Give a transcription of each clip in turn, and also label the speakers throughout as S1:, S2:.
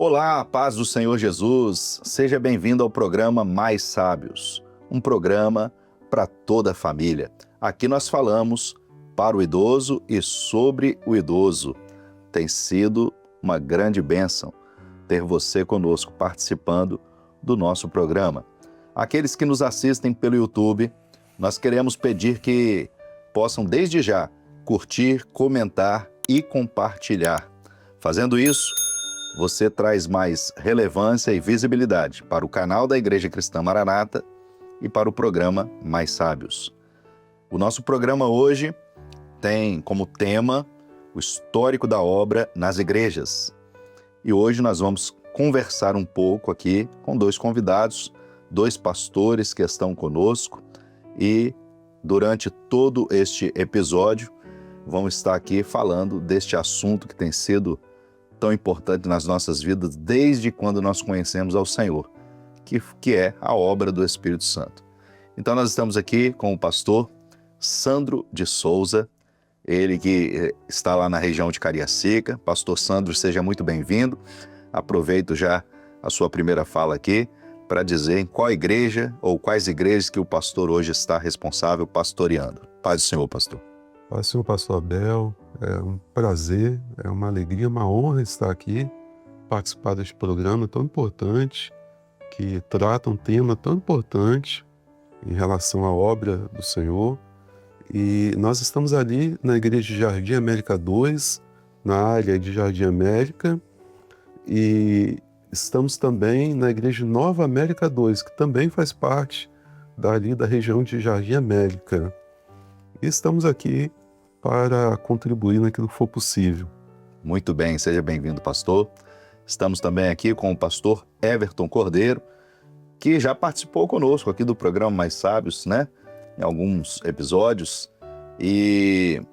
S1: Olá, a paz do Senhor Jesus. Seja bem-vindo ao programa Mais Sábios, um programa para toda a família. Aqui nós falamos para o idoso e sobre o idoso. Tem sido uma grande bênção ter você conosco participando do nosso programa. Aqueles que nos assistem pelo YouTube, nós queremos pedir que possam desde já curtir, comentar e compartilhar. Fazendo isso, você traz mais relevância e visibilidade para o canal da Igreja Cristã Maranata e para o programa Mais Sábios. O nosso programa hoje tem como tema o histórico da obra nas igrejas. E hoje nós vamos conversar um pouco aqui com dois convidados, dois pastores que estão conosco, e durante todo este episódio vamos estar aqui falando deste assunto que tem sido tão importante nas nossas vidas desde quando nós conhecemos ao Senhor, que é a obra do Espírito Santo. Então nós estamos aqui com o pastor Sandro de Souza, ele que está lá na região de Cariacica. Pastor Sandro, seja muito bem-vindo. Aproveito já a sua primeira fala aqui para dizer em qual igreja ou quais igrejas que o pastor hoje está responsável pastoreando. Paz do Senhor, pastor.
S2: Paz do Senhor, pastor Abel. É um prazer, é uma alegria, uma honra estar aqui, participar deste programa tão importante, que trata um tema tão importante em relação à obra do Senhor. E nós estamos ali na igreja de Jardim América 2, na área de Jardim América, e estamos também na igreja Nova América 2, que também faz parte dali da região de Jardim América. E estamos aqui para contribuir naquilo que for possível.
S1: Muito bem, seja bem-vindo, pastor. Estamos também aqui com o pastor Everton Cordeiro, que já participou conosco aqui do programa Mais Sábios, né? Em alguns episódios,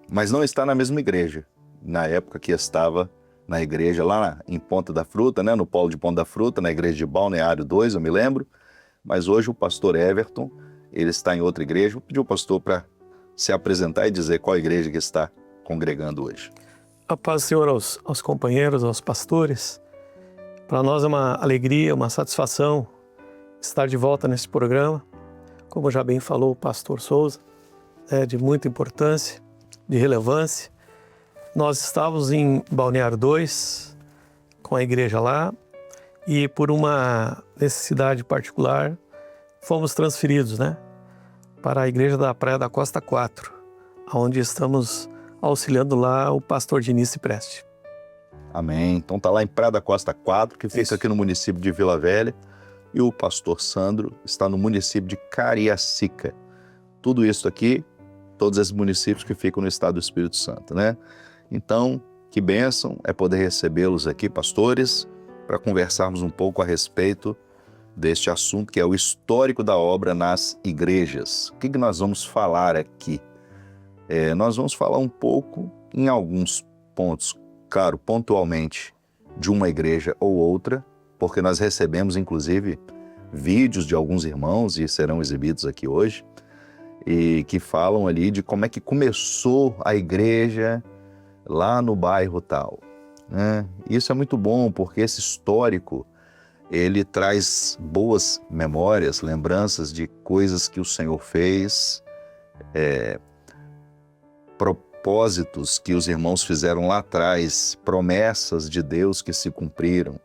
S1: mas não está na mesma igreja. Na época que estava na igreja lá em Ponta da Fruta, né? No polo de Ponta da Fruta, na igreja de Balneário 2, eu me lembro. Mas hoje o pastor Everton, ele está em outra igreja. Vou pedir ao pastor para se apresentar e dizer qual igreja que está congregando hoje.
S3: A paz do Senhor aos companheiros, aos pastores. Para nós é uma alegria, uma satisfação estar de volta nesse programa. Como já bem falou o pastor Souza, é de muita importância, de relevância. Nós estávamos em Balneário 2, com a igreja lá, e por uma necessidade particular, fomos transferidos, para a igreja da Praia da Costa 4, onde estamos auxiliando lá o pastor Diniz Preste.
S1: Amém. Então está lá em Praia da Costa 4, que fica
S3: Isso.
S1: aqui no município de Vila Velha, e o pastor Sandro está no município de Cariacica. Tudo isso aqui, todos esses municípios que ficam no estado do Espírito Santo, né? Então, que bênção é poder recebê-los aqui, pastores, para conversarmos um pouco a respeito deste assunto que é o histórico da obra nas igrejas. O que nós vamos falar aqui? Nós vamos falar um pouco em alguns pontos, claro, pontualmente, de uma igreja ou outra, porque nós recebemos, inclusive, vídeos de alguns irmãos, e serão exibidos aqui hoje, e que falam ali de como é que começou a igreja lá no bairro tal, né? Isso é muito bom, porque esse histórico, ele traz boas memórias, lembranças de coisas que o Senhor fez, propósitos que os irmãos fizeram lá atrás, promessas de Deus que se cumpriram.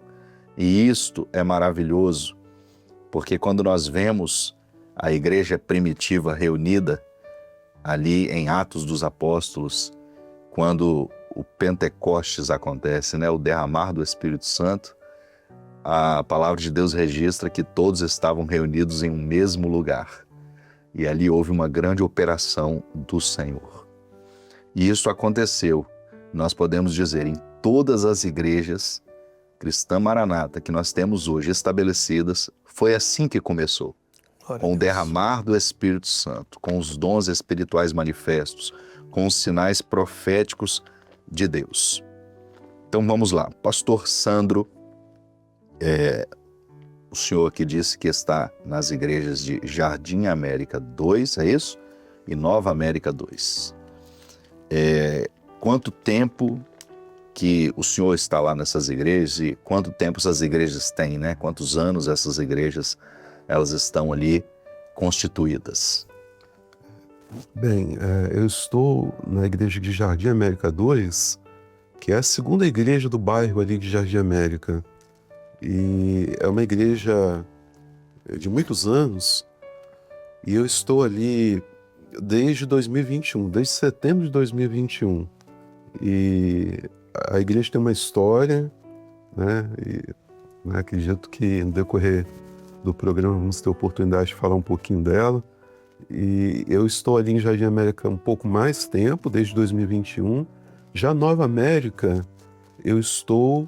S1: E isto é maravilhoso, porque quando nós vemos a igreja primitiva reunida ali em Atos dos Apóstolos, quando o Pentecostes acontece, o derramar do Espírito Santo, a palavra de Deus registra que todos estavam reunidos em um mesmo lugar. E ali houve uma grande operação do Senhor. E isso aconteceu, nós podemos dizer, em todas as igrejas Cristã Maranata que nós temos hoje estabelecidas, foi assim que começou. Com o derramar do Espírito Santo, com os dons espirituais manifestos, com os sinais proféticos de Deus. Então vamos lá, pastor Sandro, o senhor aqui disse que está nas igrejas de Jardim América 2, é isso? E Nova América 2. Quanto tempo que o senhor está lá nessas igrejas e quanto tempo essas igrejas têm, né? Quantos anos essas igrejas elas estão ali constituídas?
S2: Bem, eu estou na igreja de Jardim América 2, que é a segunda igreja do bairro ali de Jardim América. E é uma igreja de muitos anos, e eu estou ali desde 2021, desde setembro de 2021. E a igreja tem uma história, né? Acredito que no decorrer do programa vamos ter oportunidade de falar um pouquinho dela. E eu estou ali em Jardim América um pouco mais tempo, desde 2021. Já Nova América, eu estou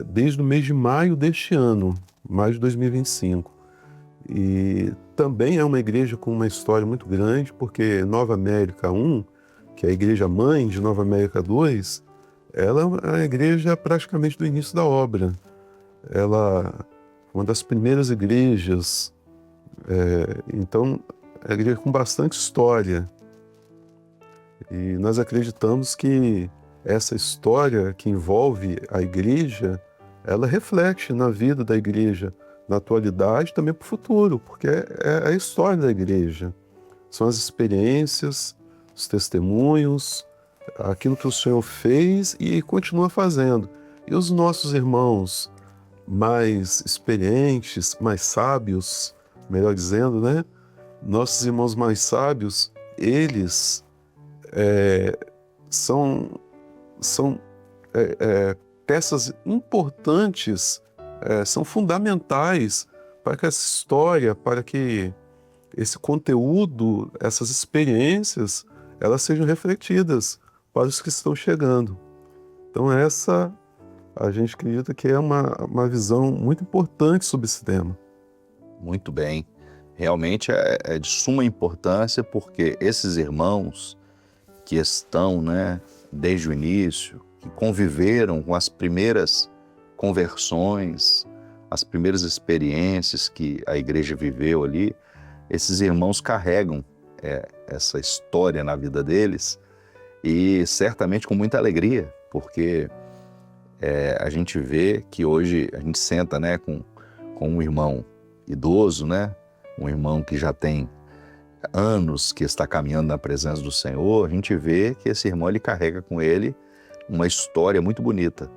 S2: desde o mês de maio deste ano, maio de 2025. E também é uma igreja com uma história muito grande, porque Nova América 1, que é a igreja mãe de Nova América 2, ela é a igreja praticamente do início da obra. Ela é uma das primeiras igrejas, então é uma igreja com bastante história. E nós acreditamos que essa história que envolve a igreja, ela reflete na vida da igreja, na atualidade e também para o futuro, porque é a história da igreja. São as experiências, os testemunhos, aquilo que o Senhor fez e continua fazendo. E os nossos irmãos mais experientes, mais sábios, melhor dizendo, né? Nossos irmãos mais sábios, eles são peças importantes, são fundamentais para que essa história, para que esse conteúdo, essas experiências, elas sejam refletidas para os que estão chegando. Então essa, a gente acredita que é uma visão muito importante sobre esse tema.
S1: Muito bem. Realmente é de suma importância, porque esses irmãos que estão, né, desde o início, que conviveram com as primeiras conversões, as primeiras experiências que a igreja viveu ali, esses irmãos carregam essa história na vida deles e certamente com muita alegria, porque a gente vê que hoje a gente senta, né, com um irmão idoso, né, um irmão que já tem anos que está caminhando na presença do Senhor, a gente vê que esse irmão ele carrega com ele uma história muito bonita.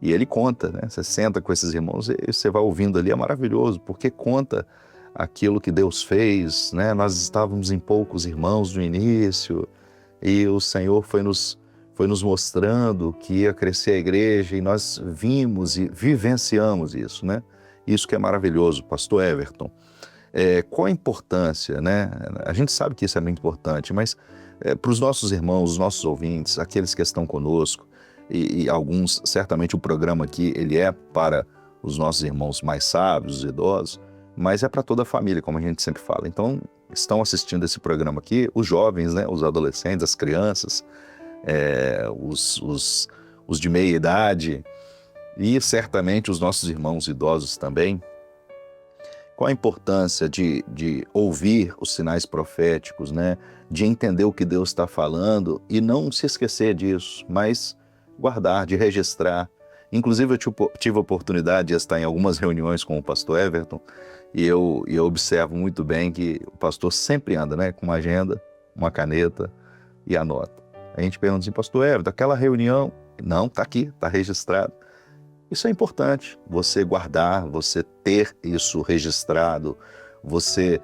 S1: E ele conta, né? Você senta com esses irmãos e você vai ouvindo ali, é maravilhoso, porque conta aquilo que Deus fez, né? Nós estávamos em poucos irmãos no início e o Senhor foi nos mostrando que ia crescer a igreja e nós vimos e vivenciamos isso, né? Isso que é maravilhoso, pastor Everton. Qual a importância, né? A gente sabe que isso é muito importante, mas para os nossos irmãos, os nossos ouvintes, aqueles que estão conosco, e alguns, certamente o programa aqui, ele é para os nossos irmãos mais sábios, os idosos, mas é para toda a família, como a gente sempre fala. Então, estão assistindo esse programa aqui, os jovens, né? Os adolescentes, as crianças, os de meia idade, e certamente os nossos irmãos idosos também. Qual a importância de ouvir os sinais proféticos, né? De entender o que Deus está falando e não se esquecer disso, mas guardar, de registrar. Inclusive, eu tive a oportunidade de estar em algumas reuniões com o pastor Everton e eu observo muito bem que o pastor sempre anda, né? Com uma agenda, uma caneta e anota. A gente pergunta assim, pastor Everton, aquela reunião? Não, está aqui, está registrado. Isso é importante, você guardar, você ter isso registrado, você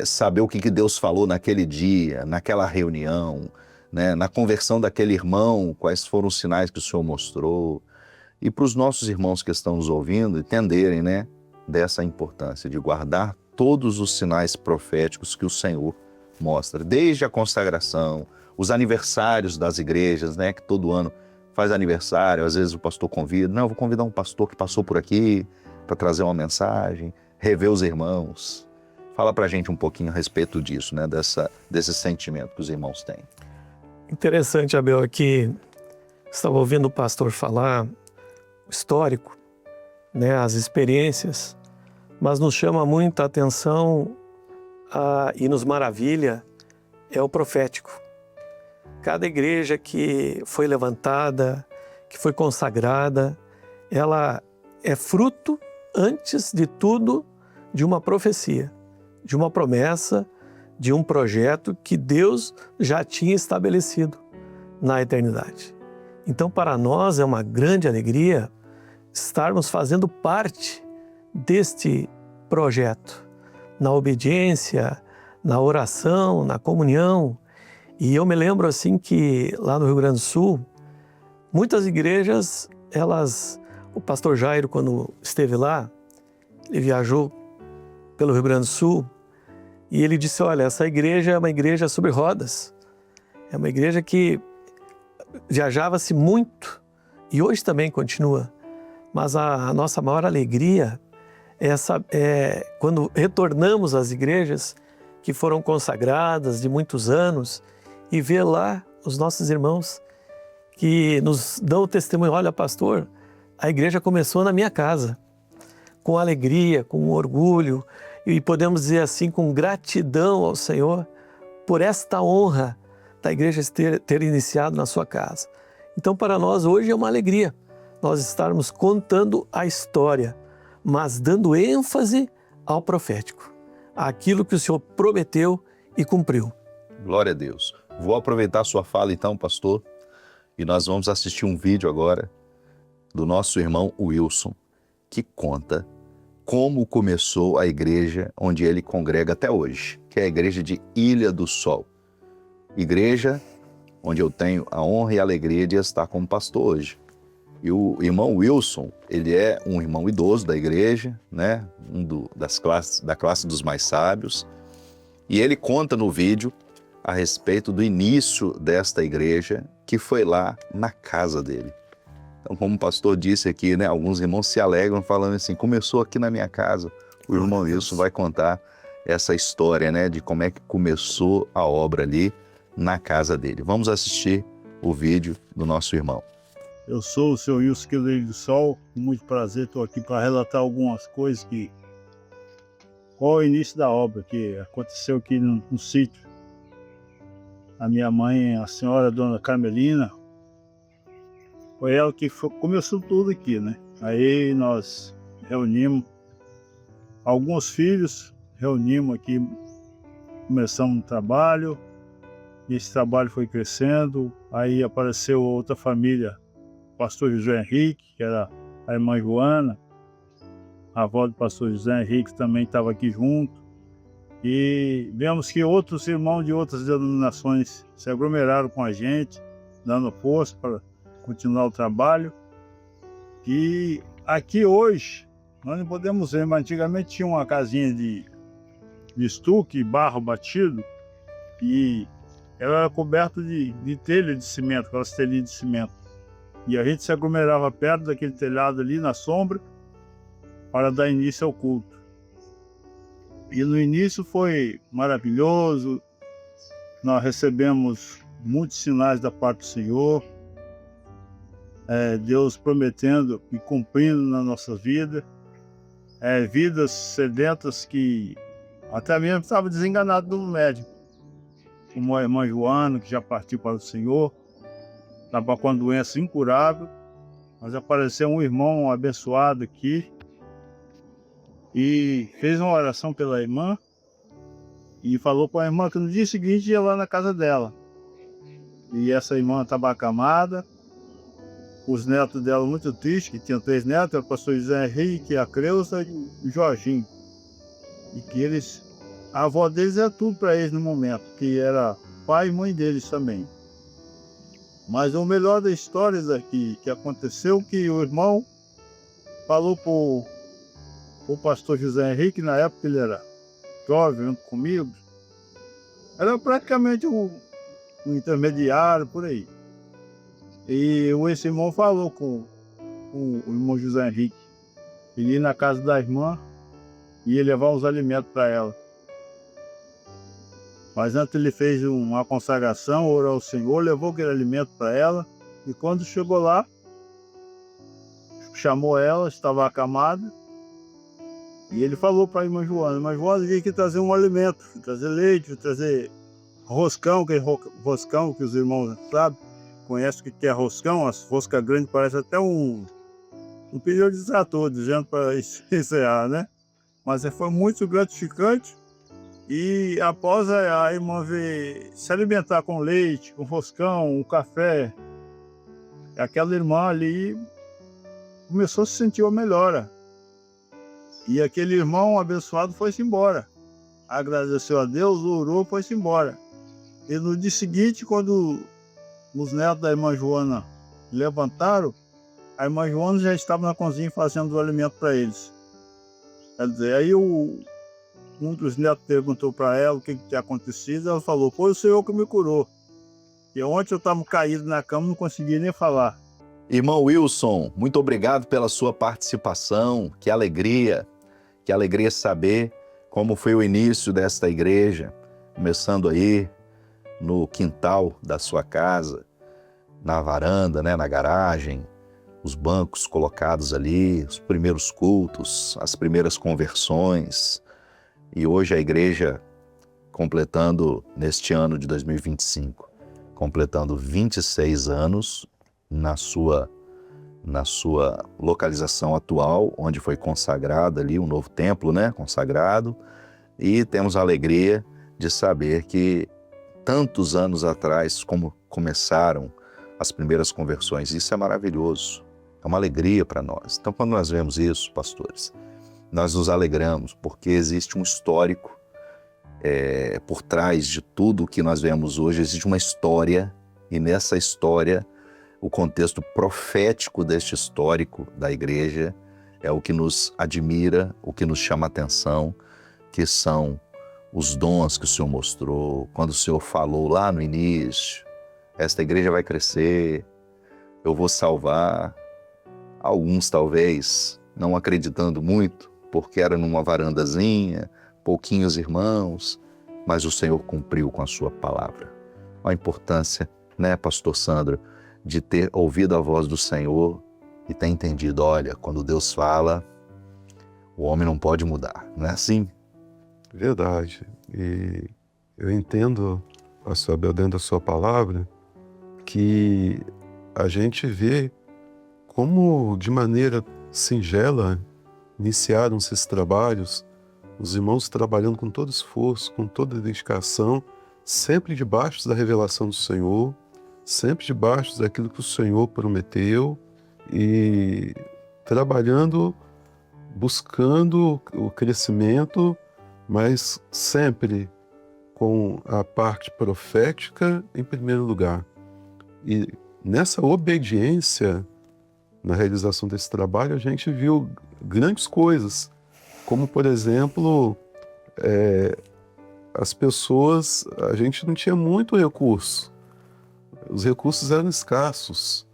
S1: saber o que Deus falou naquele dia, naquela reunião, né, na conversão daquele irmão, quais foram os sinais que o Senhor mostrou. E para os nossos irmãos que estão nos ouvindo entenderem, né, dessa importância de guardar todos os sinais proféticos que o Senhor mostra, desde a consagração, os aniversários das igrejas, né, que todo ano faz aniversário, às vezes o pastor convida, não, eu vou convidar um pastor que passou por aqui para trazer uma mensagem, rever os irmãos. Fala para a gente um pouquinho a respeito disso, né, desse sentimento que os irmãos têm.
S3: Interessante, Abel, aqui estava ouvindo o pastor falar o histórico, né, as experiências, mas nos chama muito a atenção e nos maravilha é o profético. Cada igreja que foi levantada, que foi consagrada, ela é fruto, antes de tudo, de uma profecia, de uma promessa, de um projeto que Deus já tinha estabelecido na eternidade. Então, para nós é uma grande alegria estarmos fazendo parte deste projeto, na obediência, na oração, na comunhão. E eu me lembro assim que lá no Rio Grande do Sul, muitas igrejas, o pastor Jairo, quando esteve lá, ele viajou pelo Rio Grande do Sul e ele disse, olha, essa igreja é uma igreja sobre rodas, é uma igreja que viajava-se muito e hoje também continua, mas a nossa maior alegria é quando retornamos às igrejas que foram consagradas de muitos anos e ver lá os nossos irmãos que nos dão o testemunho, olha, pastor, a igreja começou na minha casa, com alegria, com orgulho, e podemos dizer assim, com gratidão ao Senhor por esta honra da igreja ter iniciado na sua casa. Então, para nós, hoje é uma alegria nós estarmos contando a história, mas dando ênfase ao profético, àquilo que o Senhor prometeu e cumpriu.
S1: Glória a Deus. Vou aproveitar a sua fala então, pastor, e nós vamos assistir um vídeo agora do nosso irmão Wilson, que conta como começou a igreja onde ele congrega até hoje, que é a igreja de Ilha do Sol. Igreja onde eu tenho a honra e a alegria de estar como pastor hoje. E o irmão Wilson, ele é um irmão idoso da igreja, né? Da classe dos mais sábios. E ele conta no vídeo a respeito do início desta igreja, que foi lá na casa dele. Então, como o pastor disse aqui, né? Alguns irmãos se alegram falando assim, começou aqui na minha casa. O irmão Wilson vai contar essa história, né? De como é que começou a obra ali na casa dele. Vamos assistir o vídeo do nosso irmão.
S4: Eu sou o seu Wilson Ilha do Sol, com muito prazer estou aqui para relatar algumas coisas qual é o início da obra que aconteceu aqui no sítio. A minha mãe, a senhora Dona Carmelina, foi ela que começou tudo aqui, né? Aí nós reunimos alguns filhos, reunimos aqui, começamos um trabalho, e esse trabalho foi crescendo, aí apareceu outra família, o pastor José Henrique, que era a irmã Joana, a avó do pastor José Henrique também estava aqui junto. E vemos que outros irmãos de outras denominações se aglomeraram com a gente, dando força para continuar o trabalho. E aqui hoje, nós não podemos ver, mas antigamente tinha uma casinha de estuque, barro batido, e ela era coberta de telha de cimento, aquelas telhas de cimento. E a gente se aglomerava perto daquele telhado ali, na sombra, para dar início ao culto. E no início foi maravilhoso, nós recebemos muitos sinais da parte do Senhor, Deus prometendo e cumprindo na nossa vida, vidas sedentas que até mesmo estava desenganado do médico, como a irmã Joana, que já partiu para o Senhor, estava com uma doença incurável, mas apareceu um irmão abençoado aqui, e fez uma oração pela irmã e falou para a irmã que no dia seguinte ia lá na casa dela. E essa irmã estava acamada, os netos dela muito tristes, que tinham 3 netos, era o pastor José Henrique, a Creuza e o Jorginho. E que a avó deles era tudo para eles no momento, que era pai e mãe deles também. Mas o melhor da história aqui que aconteceu, que o irmão falou para o pastor José Henrique, na época ele era jovem, junto comigo, era praticamente um intermediário por aí. E esse irmão falou com o irmão José Henrique, ele ia na casa da irmã e ia levar uns alimentos para ela. Mas antes ele fez uma consagração, orou ao Senhor, levou aquele alimento para ela, e quando chegou lá, chamou ela, estava acamada, e ele falou para a irmã Joana, mas Joana veio aqui trazer um alimento, trazer leite, trazer roscão, que é roscão que os irmãos sabem, conhece o que é roscão, as roscas grandes parecem até um pneu de trator, dizendo para encerrar, né? Mas foi muito gratificante. E após a irmã ver se alimentar com leite, com roscão, um café, aquela irmã ali começou a se sentir uma melhora. E aquele irmão abençoado foi-se embora. Agradeceu a Deus, orou, foi-se embora. E no dia seguinte, quando os netos da irmã Joana levantaram, a irmã Joana já estava na cozinha fazendo o alimento para eles. Quer dizer, aí um dos netos perguntou para ela o que tinha acontecido. Ela falou: foi o Senhor que me curou. E ontem eu estava caído na cama, não conseguia nem falar.
S1: Irmão Wilson, muito obrigado pela sua participação. Que alegria saber como foi o início desta igreja, começando aí no quintal da sua casa, na varanda, né, na garagem, os bancos colocados ali, os primeiros cultos, as primeiras conversões. E hoje a igreja completando, neste ano de 2025, completando 26 anos na sua localização atual, onde foi consagrado ali um novo templo, né, consagrado. E temos a alegria de saber que tantos anos atrás, como começaram as primeiras conversões, isso é maravilhoso, é uma alegria para nós. Então, quando nós vemos isso, pastores, nós nos alegramos, porque existe um histórico por trás de tudo o que nós vemos hoje, existe uma história, e nessa história, o contexto profético deste histórico da igreja é o que nos admira, o que nos chama a atenção, que são os dons que o Senhor mostrou, quando o Senhor falou lá no início: esta igreja vai crescer, eu vou salvar. Alguns talvez não acreditando muito, porque era numa varandazinha, pouquinhos irmãos, mas o Senhor cumpriu com a sua palavra. A importância, né, pastor Sandro, de ter ouvido a voz do Senhor e ter entendido: olha, quando Deus fala, o homem não pode mudar, não é assim?
S2: Verdade. E eu entendo, pastor Abel, dentro da sua palavra, que a gente vê como, de maneira singela, iniciaram-se esses trabalhos, os irmãos trabalhando com todo esforço, com toda dedicação, sempre debaixo da revelação do Senhor, sempre debaixo daquilo que o Senhor prometeu, e trabalhando, buscando o crescimento, mas sempre com a parte profética em primeiro lugar. E nessa obediência, na realização desse trabalho, a gente viu grandes coisas, como, por exemplo, as pessoas, a gente não tinha muito recurso, os recursos eram escassos,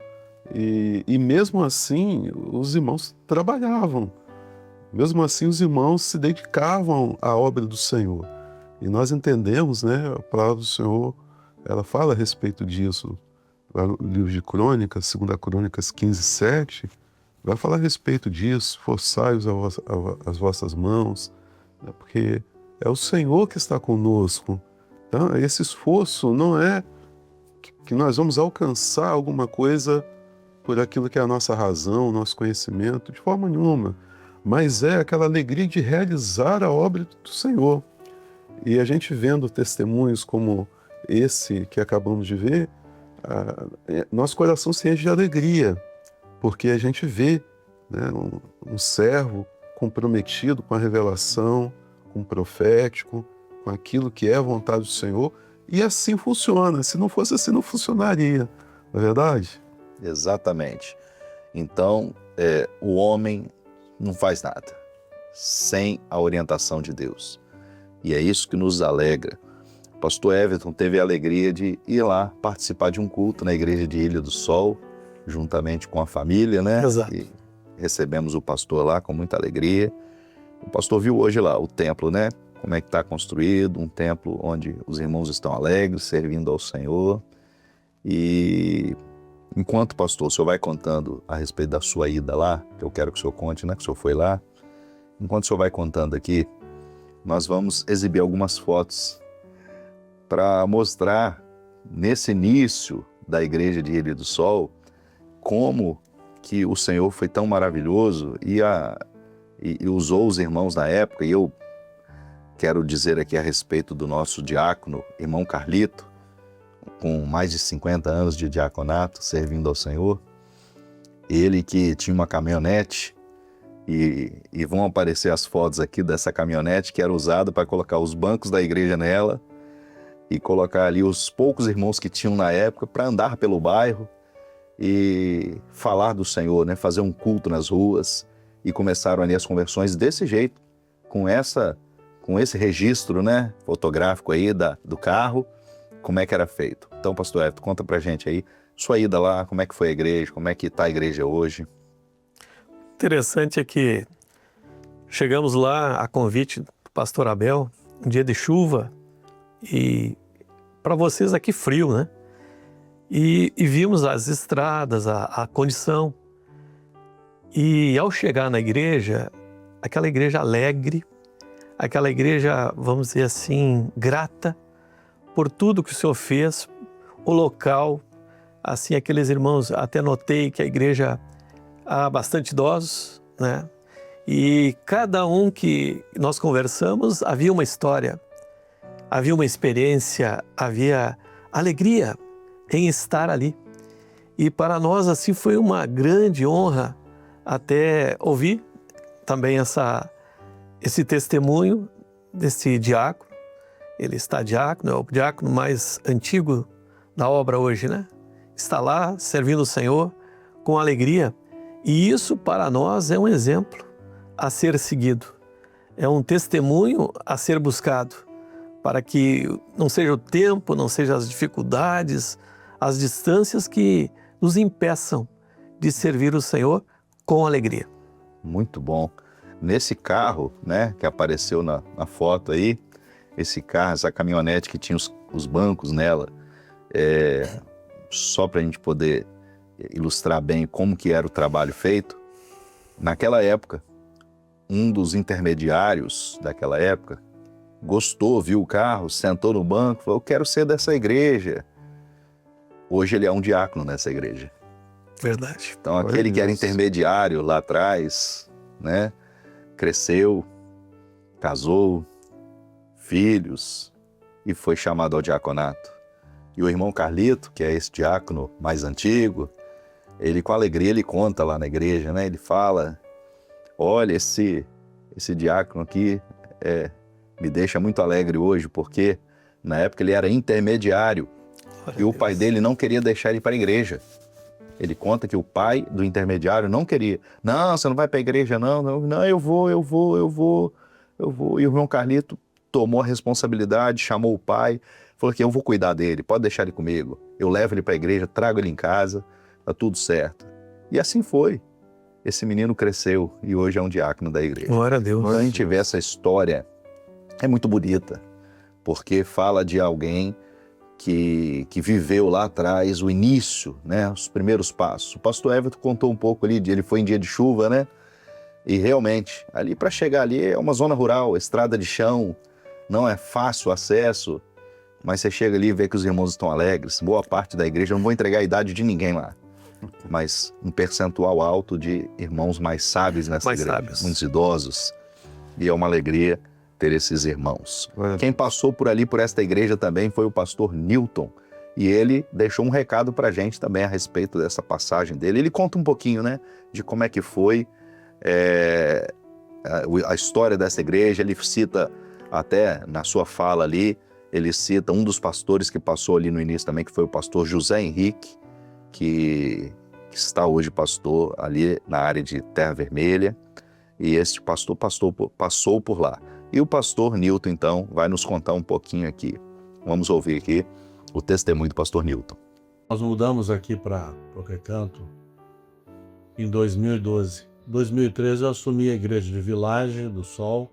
S2: e mesmo assim os irmãos trabalhavam, mesmo assim os irmãos se dedicavam à obra do Senhor. E nós entendemos, né, a palavra do Senhor, ela fala a respeito disso. Lá no livro de Crônicas, 2 Crônicas 15:7, vai falar a respeito disso: forçai-os as vossas mãos, né, porque é o Senhor que está conosco. Então, esse esforço não é que nós vamos alcançar alguma coisa por aquilo que é a nossa razão, nosso conhecimento, de forma nenhuma, mas é aquela alegria de realizar a obra do Senhor. E a gente vendo testemunhos como esse que acabamos de ver, nosso coração se enche de alegria, porque a gente vê, né, um servo comprometido com a revelação, com o profético, com aquilo que é a vontade do Senhor, e assim funciona. Se não fosse assim, não funcionaria, não é verdade?
S1: Exatamente. Então, o homem não faz nada sem a orientação de Deus. E é isso que nos alegra. O pastor Everton teve a alegria de ir lá participar de um culto na igreja de Ilha do Sol, juntamente com a família, né?
S3: Exato.
S1: E recebemos o pastor lá com muita alegria. O pastor viu hoje lá o templo, né? Como é que está construído, um templo onde os irmãos estão alegres, servindo ao Senhor. E enquanto, pastor, o senhor vai contando a respeito da sua ida lá, que eu quero que o senhor conte, né? Que o senhor foi lá. Enquanto o senhor vai contando aqui, nós vamos exibir algumas fotos para mostrar nesse início da igreja de Ilha do Sol, como que o Senhor foi tão maravilhoso e usou os irmãos na época. E eu quero dizer aqui a respeito do nosso diácono, irmão Carlito, com mais de 50 anos de diaconato, servindo ao Senhor. Ele que tinha uma caminhonete, e vão aparecer as fotos aqui dessa caminhonete que era usada para colocar os bancos da igreja nela e colocar ali os poucos irmãos que tinham na época para andar pelo bairro e falar do Senhor, né? Fazer um culto nas ruas. E começaram ali as conversões desse jeito, com esse registro, né, fotográfico aí do carro, como é que era feito. Então, pastor Everton, conta pra gente aí, sua ida lá, como é que foi a igreja, como é que está a igreja hoje.
S3: Interessante é que chegamos lá a convite do pastor Abel, um dia de chuva, e para vocês aqui frio, né? E vimos as estradas, a condição. E ao chegar na igreja, aquela igreja alegre, aquela igreja, vamos dizer assim, grata por tudo que o Senhor fez, o local, assim, aqueles irmãos, até notei que a igreja há bastante idosos, né? E cada um que nós conversamos, havia uma história, havia uma experiência, havia alegria em estar ali. E para nós, assim, foi uma grande honra até ouvir também esse testemunho desse diácono. Ele está diácono, é o diácono mais antigo da obra hoje, né? Está lá servindo o Senhor com alegria. E isso para nós é um exemplo a ser seguido. É um testemunho a ser buscado, para que não seja o tempo, não seja as dificuldades, as distâncias que nos impeçam de servir o Senhor com alegria.
S1: Muito bom. Nesse carro, né, que apareceu na foto aí, esse carro, essa caminhonete que tinha os bancos nela, só para a gente poder ilustrar bem como que era o trabalho feito, naquela época, um dos intermediários daquela época gostou, viu o carro, sentou no banco, falou, eu quero ser dessa igreja. Hoje ele é um diácono nessa igreja.
S3: Verdade.
S1: Então aquele que era intermediário lá atrás, né, cresceu, casou, filhos e foi chamado ao diaconato. E o irmão Carlito, que é esse diácono mais antigo, ele com alegria ele conta lá na igreja, né? Ele fala, olha, esse diácono aqui me deixa muito alegre hoje, porque na época ele era intermediário e o pai dele não queria deixar ele para a igreja. Ele conta que o pai do intermediário não queria. Não, você não vai para a igreja não, eu vou. E o irmão Carlito tomou a responsabilidade, chamou o pai, falou que eu vou cuidar dele, pode deixar ele comigo. Eu levo ele para a igreja, trago ele em casa, tá tudo certo. E assim foi. Esse menino cresceu e hoje é um diácono da igreja.
S3: Glória a Deus.
S1: Quando a gente vê essa história, é muito bonita, porque fala de alguém que viveu lá atrás o início, né, os primeiros passos. O pastor Everton contou um pouco ali, ele foi em dia de chuva, né? E realmente, ali para chegar ali é uma zona rural, estrada de chão, não é fácil o acesso, mas você chega ali e vê que os irmãos estão alegres. Boa parte da igreja, eu não vou entregar a idade de ninguém lá, mas um percentual alto de irmãos mais sábios nessa
S3: Mais
S1: igreja,
S3: sábios.
S1: muitos idosos. E é uma alegria ter esses irmãos. Quem passou por ali, por esta igreja também, foi o pastor Newton. E ele deixou um recado para a gente também a respeito dessa passagem dele. Ele conta um pouquinho, né, de como é que foi a história dessa igreja. Ele cita até na sua fala ali, ele cita um dos pastores que passou ali no início também, que foi o pastor José Henrique, que está hoje pastor ali na área de Terra Vermelha. E este pastor passou por lá. E o pastor Newton, então, vai nos contar um pouquinho aqui. Vamos ouvir aqui o testemunho do pastor Newton.
S5: Nós mudamos aqui para o Recanto em 2012. Em 2013 eu assumi a igreja de Vilagem do Sol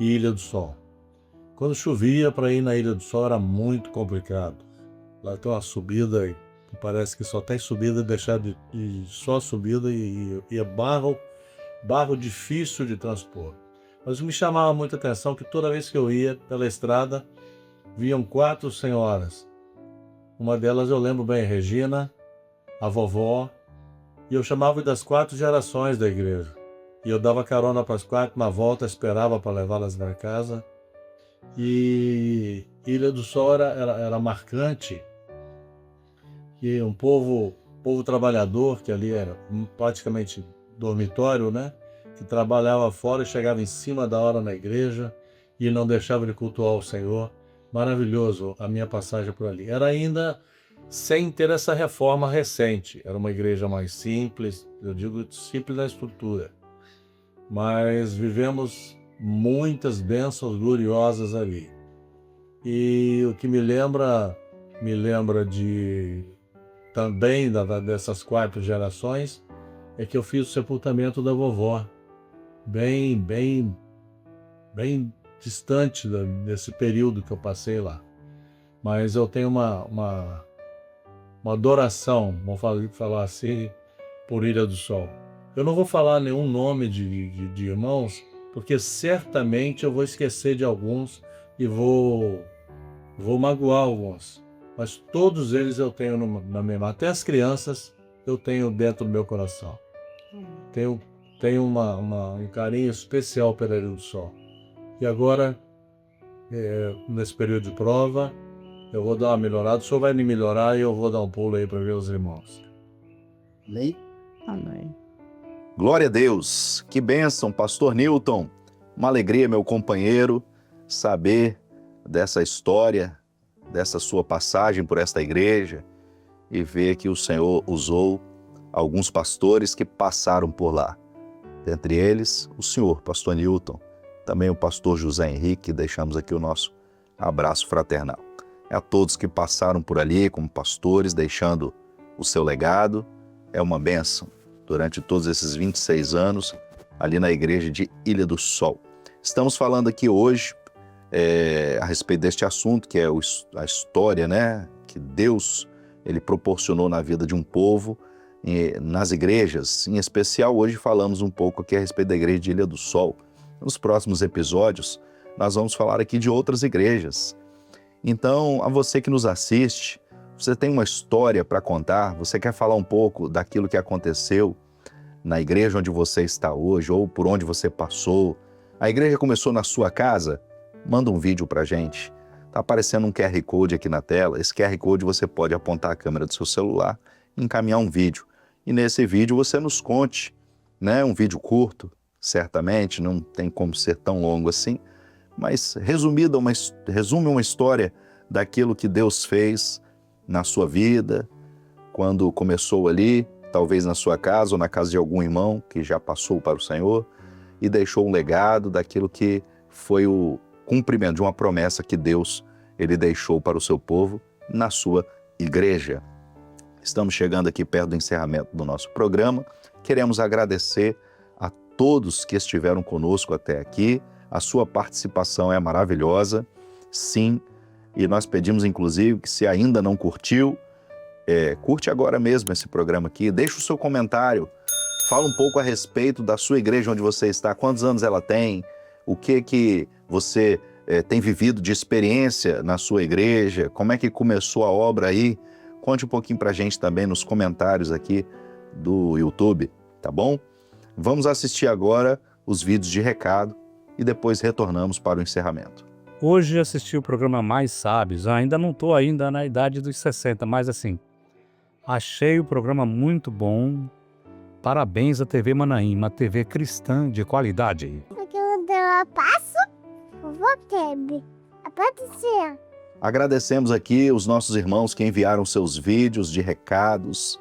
S5: e Ilha do Sol. Quando chovia, para ir na Ilha do Sol era muito complicado. Lá tem uma subida, e parece que só tem subida, deixar de só subida e é barro difícil de transpor. Mas me chamava muita atenção que toda vez que eu ia pela estrada, vinham 4 senhoras Uma delas eu lembro bem, Regina, a vovó, e eu chamava das 4 gerações da igreja. E eu dava carona para as 4, na volta esperava para levá-las para casa. E Ilha do Sol era marcante, que um povo trabalhador, que ali era praticamente dormitório, né? Que trabalhava fora e chegava em cima da hora na igreja e não deixava de cultuar o Senhor. Maravilhoso a minha passagem por ali. Era ainda sem ter essa reforma recente. Era uma igreja mais simples, eu digo simples na estrutura. Mas vivemos muitas bênçãos gloriosas ali. E o que me lembra também dessas 4 gerações é que eu fiz o sepultamento da vovó, bem distante desse período que eu passei lá. Mas eu tenho uma adoração, vamos falar assim, por Ilha do Sol. Eu não vou falar nenhum nome de irmãos, porque certamente eu vou esquecer de alguns e vou magoar alguns. Mas todos eles eu tenho na memória. Até as crianças eu tenho dentro do meu coração. Tenho um carinho especial pela Ilha do Sol. E agora, nesse período de prova, eu vou dar uma melhorada. O senhor vai me melhorar e eu vou dar um pulo aí para ver os irmãos.
S4: Amém?
S6: Amém.
S1: Glória a Deus, que bênção, pastor Newton. Uma alegria, meu companheiro, saber dessa história, dessa sua passagem por esta igreja e ver que o Senhor usou alguns pastores que passaram por lá. Dentre eles, o senhor, pastor Newton, também o pastor José Henrique, deixamos aqui o nosso abraço fraternal. É a todos que passaram por ali como pastores, deixando o seu legado, é uma bênção durante todos esses 26 anos ali na igreja de Ilha do Sol. Estamos falando aqui hoje a respeito deste assunto, que é a história, né, que Deus ele proporcionou na vida de um povo, nas igrejas. Em especial, hoje falamos um pouco aqui a respeito da igreja de Ilha do Sol. Nos próximos episódios, nós vamos falar aqui de outras igrejas. Então, a você que nos assiste, você tem uma história para contar, você quer falar um pouco daquilo que aconteceu na igreja onde você está hoje, ou por onde você passou. A igreja começou na sua casa? Manda um vídeo para a gente. Está aparecendo um QR Code aqui na tela. Esse QR Code você pode apontar a câmera do seu celular e encaminhar um vídeo. E nesse vídeo você nos conte, né? Um vídeo curto, certamente, não tem como ser tão longo assim, mas resume uma história daquilo que Deus fez na sua vida, quando começou ali, talvez na sua casa ou na casa de algum irmão que já passou para o Senhor e deixou um legado daquilo que foi o cumprimento de uma promessa que Deus ele deixou para o seu povo na sua igreja. Estamos chegando aqui perto do encerramento do nosso programa. Queremos agradecer a todos que estiveram conosco até aqui. A sua participação é maravilhosa, sim, e nós pedimos inclusive que se ainda não curtiu, curte agora mesmo esse programa aqui, deixa o seu comentário, fala um pouco a respeito da sua igreja onde você está, quantos anos ela tem, o que você tem vivido de experiência na sua igreja, como é que começou a obra aí, conte um pouquinho pra gente também nos comentários aqui do YouTube, tá bom? Vamos assistir agora os vídeos de recado e depois retornamos para o encerramento.
S6: Hoje assisti o programa Mais Sábios, ainda não estou ainda na idade dos 60, mas assim, achei o programa muito bom. Parabéns à TV Manaim, uma TV cristã de qualidade.
S1: Agradecemos aqui os nossos irmãos que enviaram seus vídeos de recados.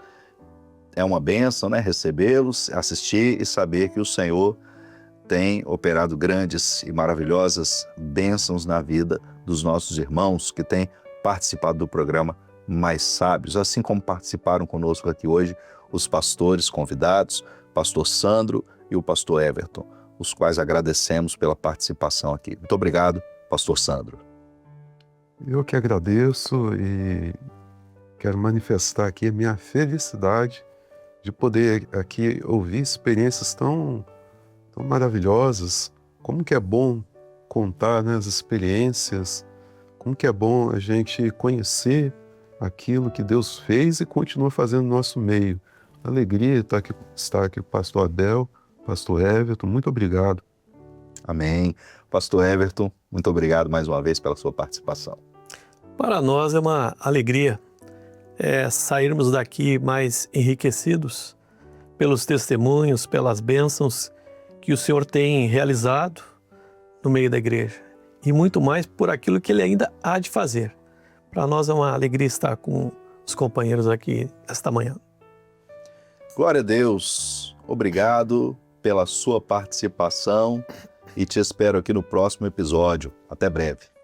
S1: É uma bênção, né? Recebê-los, assistir e saber que o Senhor tem operado grandes e maravilhosas bênçãos na vida dos nossos irmãos que têm participado do programa Mais Sábios, assim como participaram conosco aqui hoje os pastores convidados, pastor Sandro e o pastor Everton, os quais agradecemos pela participação aqui. Muito obrigado, pastor Sandro.
S2: Eu que agradeço e quero manifestar aqui a minha felicidade de poder aqui ouvir experiências tão maravilhosas. Como que é bom contar, né, as experiências, como que é bom a gente conhecer aquilo que Deus fez e continua fazendo no nosso meio. Alegria estar aqui com o pastor Abel, pastor Everton, muito obrigado.
S1: Amém. Pastor Everton, muito obrigado mais uma vez pela sua participação.
S3: Para nós é uma alegria sairmos daqui mais enriquecidos pelos testemunhos, pelas bênçãos que o Senhor tem realizado no meio da igreja e muito mais por aquilo que Ele ainda há de fazer. Para nós é uma alegria estar com os companheiros aqui esta manhã.
S1: Glória a Deus. Obrigado pela sua participação e te espero aqui no próximo episódio. Até breve.